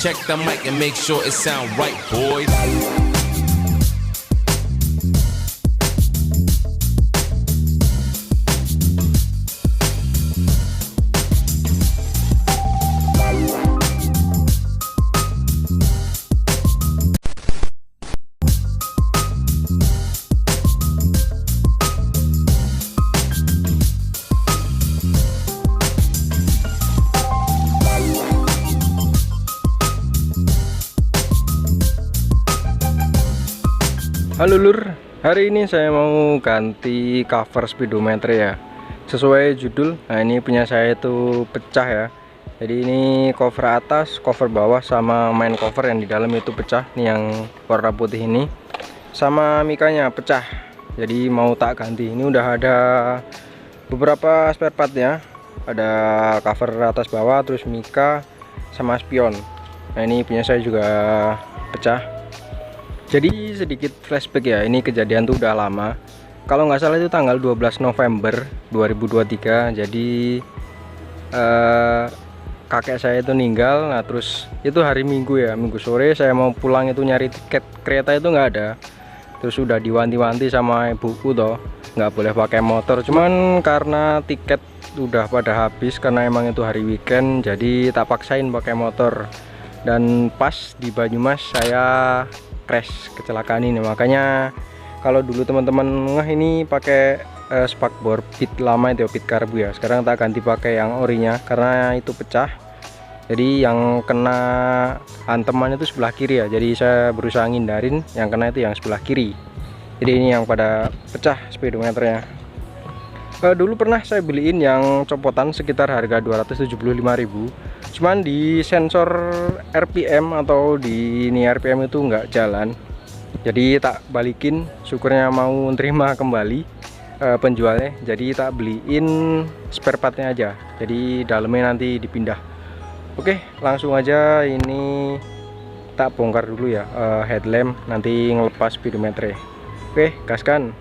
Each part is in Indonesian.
Check the mic and make sure it sound right, boys. Halo lur, hari ini saya mau ganti cover speedometer ya. Sesuai judul, nah ini punya saya itu pecah ya. Jadi ini cover atas, cover bawah, sama main cover yang di dalam itu pecah. Nih yang warna putih ini, sama mikanya pecah. Jadi mau tak ganti. Ini udah ada beberapa spare partnya. Ada cover atas bawah, terus mika, sama spion. Nah ini punya saya juga pecah. Jadi sedikit flashback ya, ini kejadian tuh udah lama. Kalau nggak salah itu tanggal 12 November 2023. Jadi kakek saya itu meninggal. Nah terus itu hari Minggu ya, Minggu sore saya mau pulang itu nyari tiket kereta itu nggak ada. Terus udah diwanti-wanti sama ibuku toh, nggak boleh pakai motor. Cuman karena tiket udah pada habis karena emang itu hari weekend, jadi tak paksain pakai motor. Dan pas di Banyumas saya crash kecelakaan ini. Makanya kalau dulu teman-teman ini pakai spakbor pit lama itu pit karbu ya, sekarang tak ganti pakai yang orinya karena itu pecah. Jadi yang kena hanteman itu sebelah kiri ya, jadi saya berusaha ngindarin, yang kena itu yang sebelah kiri. Jadi ini yang pada pecah speedometernya. Dulu pernah saya beliin yang copotan sekitar harga 275.000. Cuman di sensor RPM atau di ini RPM itu nggak jalan, jadi tak balikin. Syukurnya mau terima kembali penjualnya, jadi tak beliin spare partnya aja, jadi dalamnya nanti dipindah. Oke, langsung aja ini tak bongkar dulu ya headlamp, nanti ngelepas speedometer. Oke, gaskan.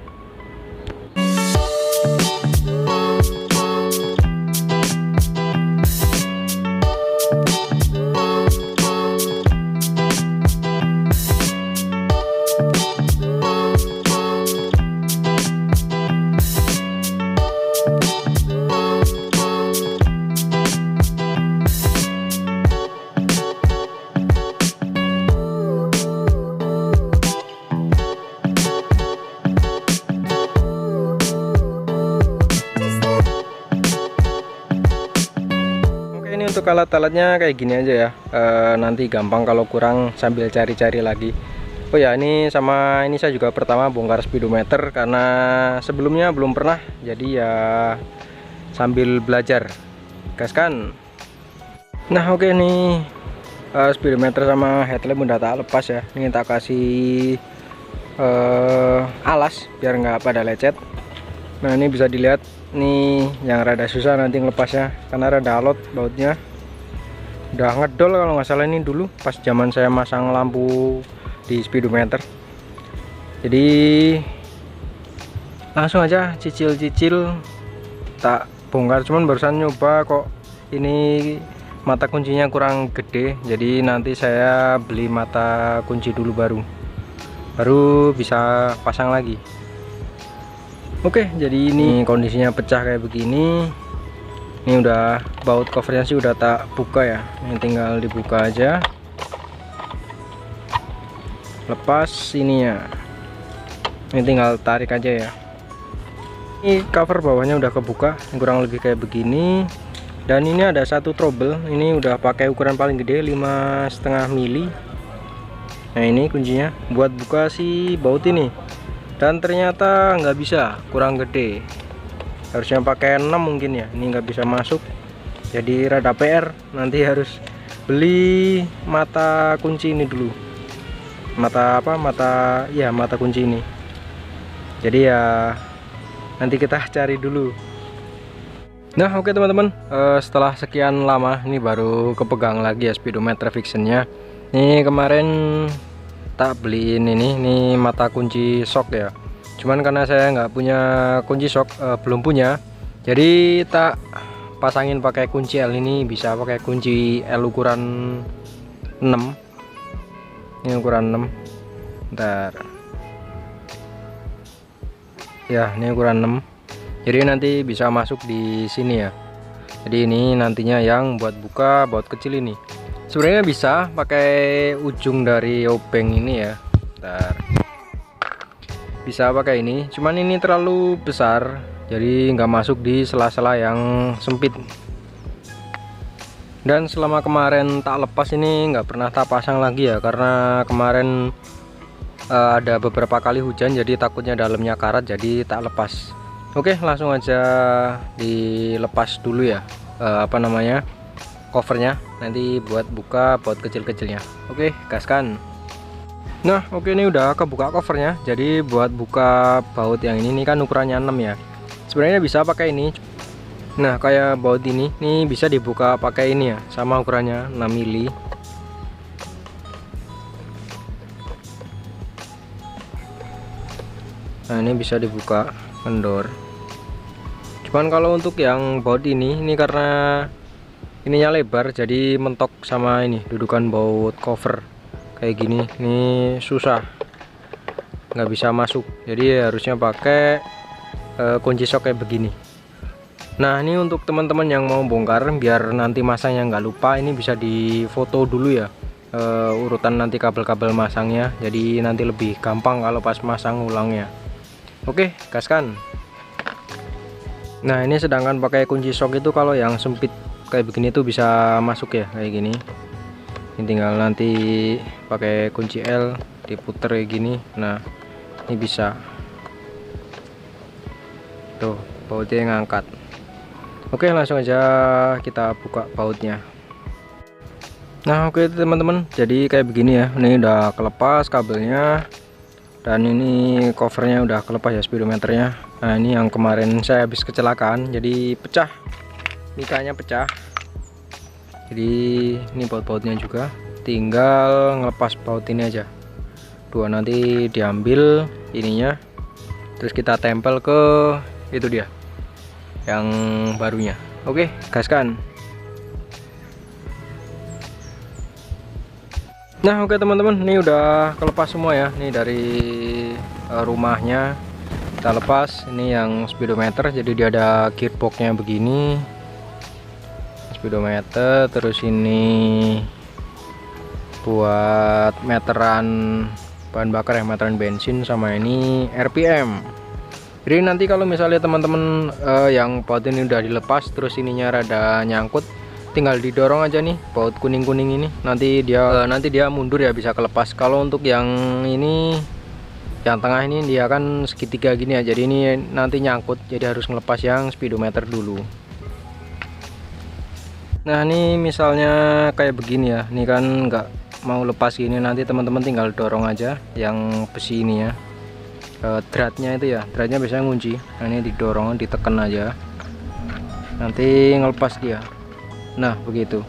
Untuk alat-alatnya kayak gini aja ya, nanti gampang kalau kurang sambil cari-cari lagi. Oh ya, ini sama ini saya juga pertama bongkar speedometer karena sebelumnya belum pernah, jadi ya sambil belajar. Gaskan. Nah oke nih, speedometer sama headlamp udah tak lepas ya. Ini tak kasih alas biar nggak pada lecet. Nah ini bisa dilihat nih, yang rada susah nanti ngelepasnya karena rada alot bautnya. Udah ngedol kalau nggak salah ini dulu pas zaman saya masang lampu di speedometer. Jadi langsung aja cicil-cicil tak bongkar. Cuman barusan nyoba kok ini mata kuncinya kurang gede, jadi nanti saya beli mata kunci dulu baru bisa pasang lagi. Oke, jadi ini kondisinya pecah kayak begini. Ini udah baut covernya sih udah tak buka ya, ini tinggal dibuka aja, lepas ininya, ini tinggal tarik aja ya. Ini cover bawahnya udah kebuka, kurang lebih kayak begini. Dan ini ada satu trouble, ini udah pakai ukuran paling gede 5,5 mili. Nah ini kuncinya buat buka si baut ini, dan ternyata nggak bisa, kurang gede, harusnya pakai 6 mungkin ya. Ini nggak bisa masuk, jadi rada PR. Nanti harus beli mata kunci ini dulu, mata kunci ini. Jadi ya nanti kita cari dulu. Nah oke teman-teman, setelah sekian lama ini baru kepegang lagi ya speedometer fictionnya. Ini kemarin tak beliin ini mata kunci shock ya, cuman karena saya nggak punya kunci shock, belum punya, jadi tak pasangin pakai kunci L. Ini bisa pakai kunci L ukuran 6. Ini ukuran 6. Bentar. Ya, ini ukuran 6. Jadi nanti bisa masuk di sini ya. Jadi ini nantinya yang buat buka baut kecil ini. Sebenarnya bisa pakai ujung dari obeng ini ya. Bentar. Bisa pakai ini, cuman ini terlalu besar, jadi nggak masuk di sela-sela yang sempit. Dan selama kemarin tak lepas ini nggak pernah tak pasang lagi ya, karena kemarin ada beberapa kali hujan, jadi takutnya dalamnya karat, jadi tak lepas. Oke, langsung aja dilepas dulu ya, covernya, nanti buat buka baut kecil-kecilnya. Oke, gaskan. Nah, oke, ini udah kebuka covernya. Jadi buat buka baut yang ini kan ukurannya 6 ya. Sebenarnya bisa pakai ini. Nah, kayak baut ini bisa dibuka pakai ini ya, sama ukurannya 6 mili. Nah, ini bisa dibuka kendor. Cuman kalau untuk yang baut ini karena ininya lebar, jadi mentok sama ini dudukan baut cover kayak gini. Ini susah, nggak bisa masuk, jadi harusnya pakai kunci sok kayak begini. Nah, ini untuk teman-teman yang mau bongkar biar nanti masangnya nggak lupa, ini bisa difoto dulu ya, urutan nanti kabel-kabel masangnya, jadi nanti lebih gampang kalau pas masang ulangnya. Oke, gaskan. Nah, ini sedangkan pakai kunci sok itu kalau yang sempit kayak begini tuh bisa masuk ya, kayak gini. Ini tinggal nanti pakai kunci L diputer kayak gini. Nah, ini bisa tuh bautnya ngangkat. Oke, langsung aja kita buka bautnya. Nah, oke teman-teman, jadi kayak begini ya. Ini udah kelepas kabelnya, dan ini covernya udah kelepas ya, speedometernya. Nah, ini yang kemarin saya habis kecelakaan, jadi pecah, mikanya pecah. Jadi ini baut-bautnya juga, tinggal ngelepas baut ini aja. Dua nanti diambil ininya, terus kita tempel ke itu dia yang barunya. Oke, gaskan. Nah, oke teman-teman, ini udah kelepas semua ya. Ini dari rumahnya kita lepas. Ini yang speedometer, jadi dia ada gearboxnya begini, speedometer. Terus ini buat meteran bahan bakar ya, meteran bensin, sama ini RPM. Jadi nanti kalau misalnya teman-teman yang baut ini udah dilepas, terus ininya rada nyangkut, tinggal didorong aja nih baut kuning-kuning ini, nanti dia mundur ya, bisa kelepas. Kalau untuk yang ini, yang tengah ini dia kan segitiga gini ya, jadi ini nanti nyangkut, jadi harus ngelepas yang speedometer dulu. Nah, ini misalnya kayak begini ya, ini kan nggak mau lepas gini, nanti teman-teman tinggal dorong aja yang besi ini ya, dratnya itu ya, dratnya biasanya ngunci. Nah, ini didorong, ditekan aja, nanti ngelepas dia. Nah, begitu.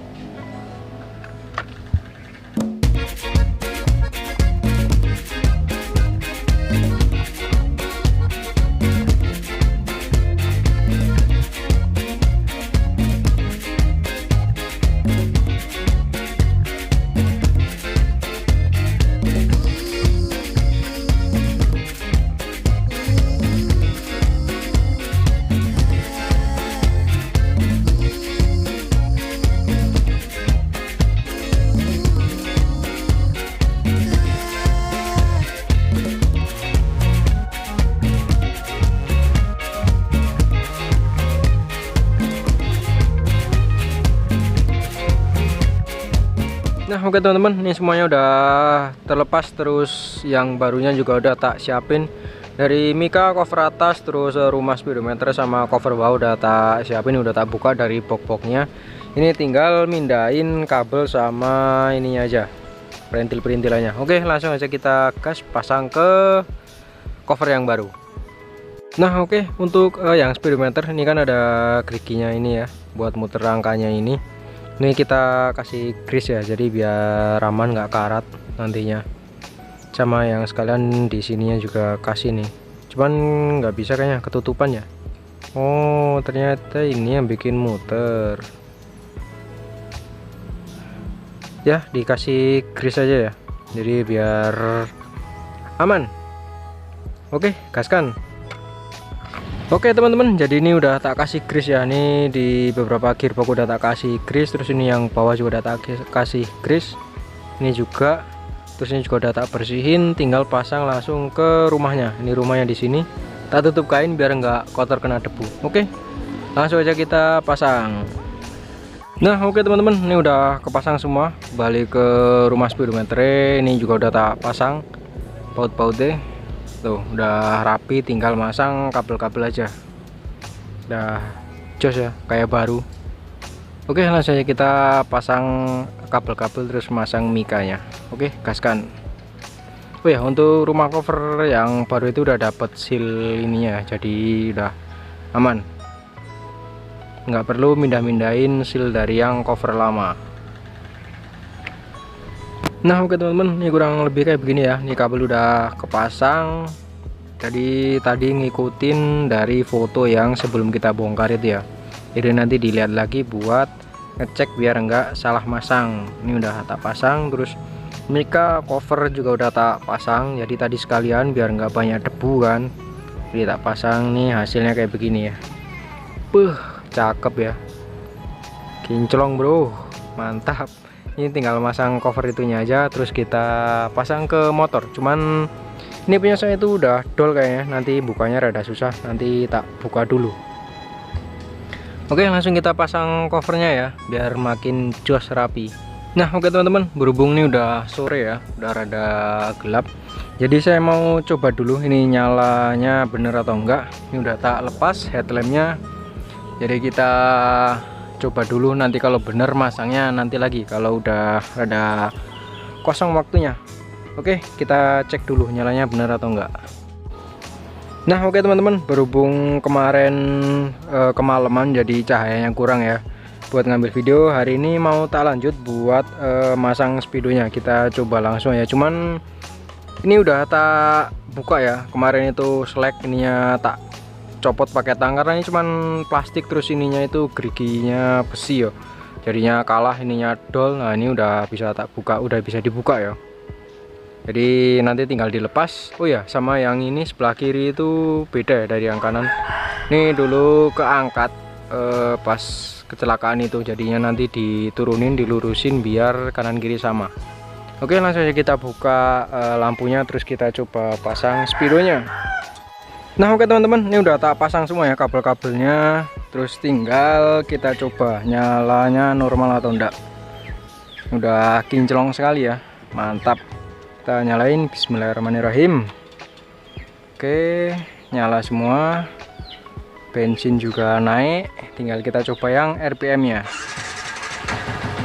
Nah, oke teman-teman, ini semuanya udah terlepas, terus yang barunya juga udah tak siapin. Dari mika cover atas, terus rumah speedometer sama cover bawah udah tak siapin, udah tak buka dari box-boxnya. Ini tinggal mindahin kabel sama ininya aja, perintil-perintilannya. Oke, langsung aja kita gas, pasang ke cover yang baru. Nah, oke, untuk yang speedometer ini kan ada geriginya ini ya, buat muter rangkanya ini. Ini kita kasih grease ya, jadi biar aman, nggak karat nantinya. Sama yang sekalian di sininya juga kasih nih, cuman nggak bisa kayaknya, ketutupan ya. Oh, ternyata ini yang bikin muter. ya dikasih grease aja ya, jadi biar aman. Oke, gaskan. Oke teman-teman, jadi ini udah tak kasih grease ya. Ini di beberapa gearbox udah tak kasih grease, terus ini yang bawah juga udah tak kasih grease. Ini juga, terus ini juga udah tak bersihin, tinggal pasang langsung ke rumahnya. Ini rumahnya di sini. Tak tutup kain biar nggak kotor kena debu. Oke, langsung aja kita pasang. Nah oke teman-teman, ini udah kepasang semua. Balik ke rumah speedometer, ini juga udah tak pasang baut-bautnya. Tuh udah rapi, tinggal masang kabel-kabel aja. Udah jos ya, kayak baru. Oke, langsung aja kita pasang kabel-kabel terus masang mikanya. Oke, gaskan. Oh ya, untuk rumah cover yang baru itu udah dapet seal ininya, jadi udah aman. Nggak perlu mindah-mindahin seal dari yang cover lama. Nah oke teman-teman, ini kurang lebih kayak begini ya. Ini kabel udah kepasang. Jadi tadi ngikutin dari foto yang sebelum kita bongkar itu ya. Jadi nanti dilihat lagi buat ngecek biar nggak salah masang. Ini udah tak pasang, terus mika cover juga udah tak pasang. Jadi tadi sekalian biar nggak banyak debu kan, jadi tak pasang. Nih hasilnya kayak begini ya. Cakep ya, kinclong bro, mantap. Ini tinggal masang cover itunya aja, terus kita pasang ke motor. Cuman ini punya saya itu udah dol kayaknya, nanti bukanya rada susah, nanti tak buka dulu. Oke, langsung kita pasang covernya ya, biar makin jos rapi. Nah oke teman-teman, berhubung ini udah sore ya, udah rada gelap, jadi saya mau coba dulu ini nyalanya bener atau enggak. Ini udah tak lepas headlampnya, jadi kita coba dulu, nanti kalau bener masangnya nanti lagi kalau udah ada kosong waktunya. Oke, kita cek dulu nyalanya benar atau enggak. Nah oke teman-teman, berhubung kemarin kemalaman jadi cahayanya kurang ya buat ngambil video, hari ini mau tak lanjut buat masang speedonya. Kita coba langsung ya, cuman ini udah tak buka ya, kemarin itu selek ininya tak copot pakai tang karena ini cuman plastik, terus ininya itu geriginya besi ya, jadinya kalah, ininya dol. Nah ini udah bisa tak buka, udah bisa dibuka ya, jadi nanti tinggal dilepas. Oh ya, sama yang ini sebelah kiri itu beda ya dari yang kanan. Ini dulu keangkat pas kecelakaan itu, jadinya nanti diturunin, dilurusin biar kanan kiri sama. Oke, langsung aja kita buka lampunya, terus kita coba pasang speedonya. Nah oke teman-teman, ini udah tak pasang semua ya kabel-kabelnya, terus tinggal kita coba nyalanya normal atau enggak. Udah kinclong sekali ya, mantap. Kita nyalain, bismillahirrahmanirrahim. Oke, nyala semua, bensin juga naik, tinggal kita coba yang RPM nya.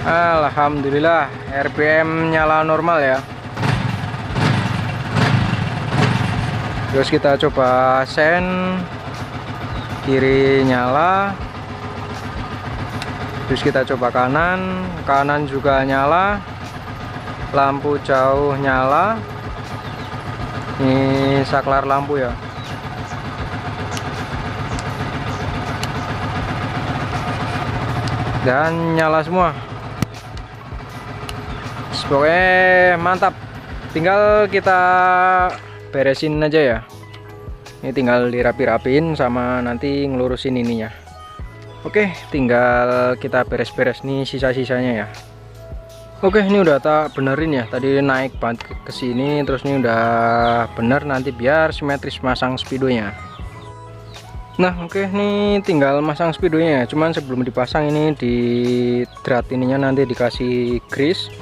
Alhamdulillah, RPM nyala normal ya. Terus kita coba sen, kiri nyala, terus kita coba kanan, kanan juga nyala, lampu jauh nyala. Ini saklar lampu ya. Dan nyala semua. Pokoknya mantap. Tinggal kita beresin aja ya. Ini tinggal dirapi-rapiin sama nanti ngelurusin ininya. Oke, tinggal kita beres-beres nih sisa-sisanya ya. Oke, ini udah tak benerin ya. Tadi naik banget ke sini, terus ini udah bener, nanti biar simetris masang speedonya. Nah oke, ini tinggal masang speedonya ya. Cuman sebelum dipasang ini di drat ininya nanti dikasih grease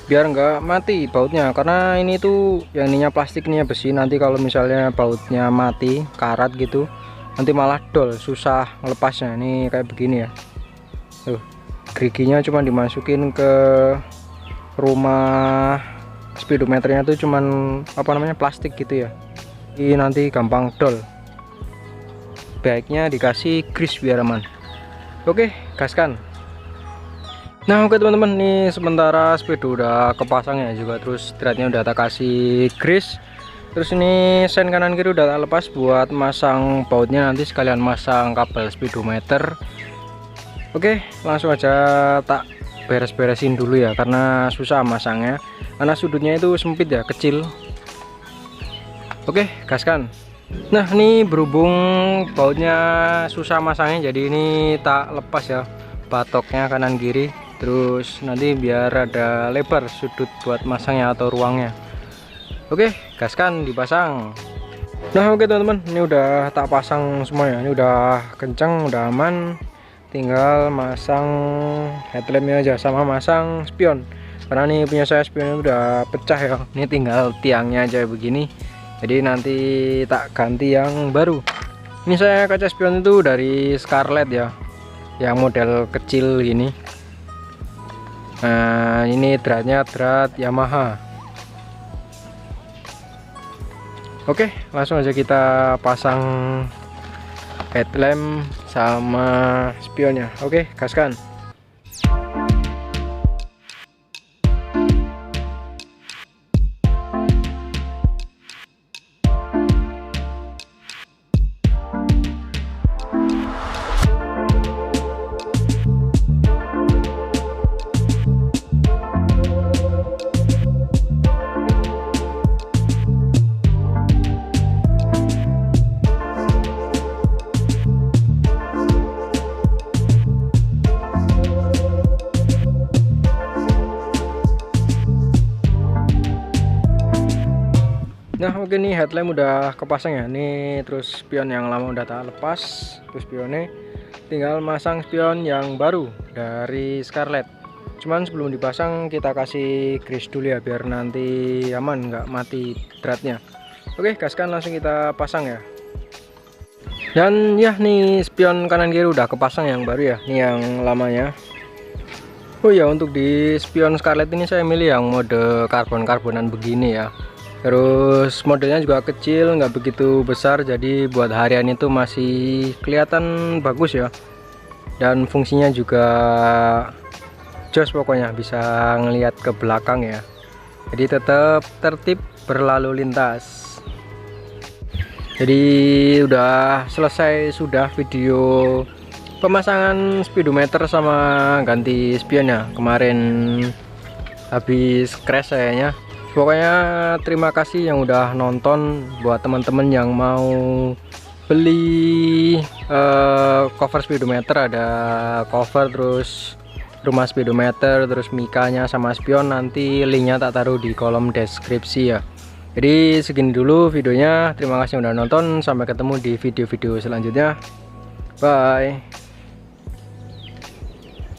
biar nggak mati bautnya, karena ini tuh yang ininya plastik, ininya besi. Nanti kalau misalnya bautnya mati karat gitu, nanti malah dol, susah ngelepasnya. Ini kayak begini ya, tuh geriginya cuma dimasukin ke rumah speedometernya tuh cuman apa namanya plastik gitu ya, ini nanti gampang dol. Baiknya dikasih grease biar aman. Oke, gaskan. Nah oke teman-teman, nih sementara speedo udah kepasang ya juga, terus dratnya udah tak kasih grease, terus ini sen kanan kiri udah tak lepas buat masang bautnya, nanti sekalian masang kabel speedometer. Oke, langsung aja tak beres-beresin dulu ya, karena susah masangnya, karena sudutnya itu sempit ya, kecil. Oke, gaskan. Nah, ini berhubung bautnya susah masangnya, jadi ini tak lepas ya batoknya kanan kiri, terus nanti biar ada lebar sudut buat masangnya atau ruangnya. Oke, gaskan, dipasang. Nah, oke teman-teman, ini udah tak pasang semuanya, ini udah kenceng, udah aman. Tinggal masang headlampnya aja sama masang spion, karena nih punya saya spionnya udah pecah ya. Ini tinggal tiangnya aja begini, jadi nanti tak ganti yang baru. Ini saya kaca spion itu dari Scarlett ya, yang model kecil gini. Nah, ini dratnya drat Yamaha. Oke, langsung aja kita pasang headlamp sama spionnya. Oke, gaskan. Nah, oke, nih headlamp udah kepasang ya. Nih terus spion yang lama udah tak lepas, terus spionnya tinggal masang spion yang baru dari Scarlett. Cuman sebelum dipasang kita kasih grease dulu ya, biar nanti aman nggak mati dratnya. Oke, gaskan, langsung kita pasang ya. Dan ya, nih spion kanan kiri udah kepasang yang baru ya, nih yang lamanya. Oh ya, untuk di spion Scarlett ini saya milih yang mode karbon-karbonan begini ya. Terus modelnya juga kecil, nggak begitu besar, jadi buat harian itu masih kelihatan bagus ya. Dan fungsinya juga jos, pokoknya bisa ngelihat ke belakang ya, jadi tetap tertib berlalu lintas. Jadi udah selesai sudah video pemasangan speedometer sama ganti spionnya. Kemarin habis crash sayanya. Pokoknya terima kasih yang udah nonton. Buat teman-teman yang mau beli cover speedometer, ada cover terus rumah speedometer terus mikanya sama spion, nanti linknya tak taruh di kolom deskripsi ya. Jadi segini dulu videonya, terima kasih yang udah nonton, sampai ketemu di video-video selanjutnya, bye.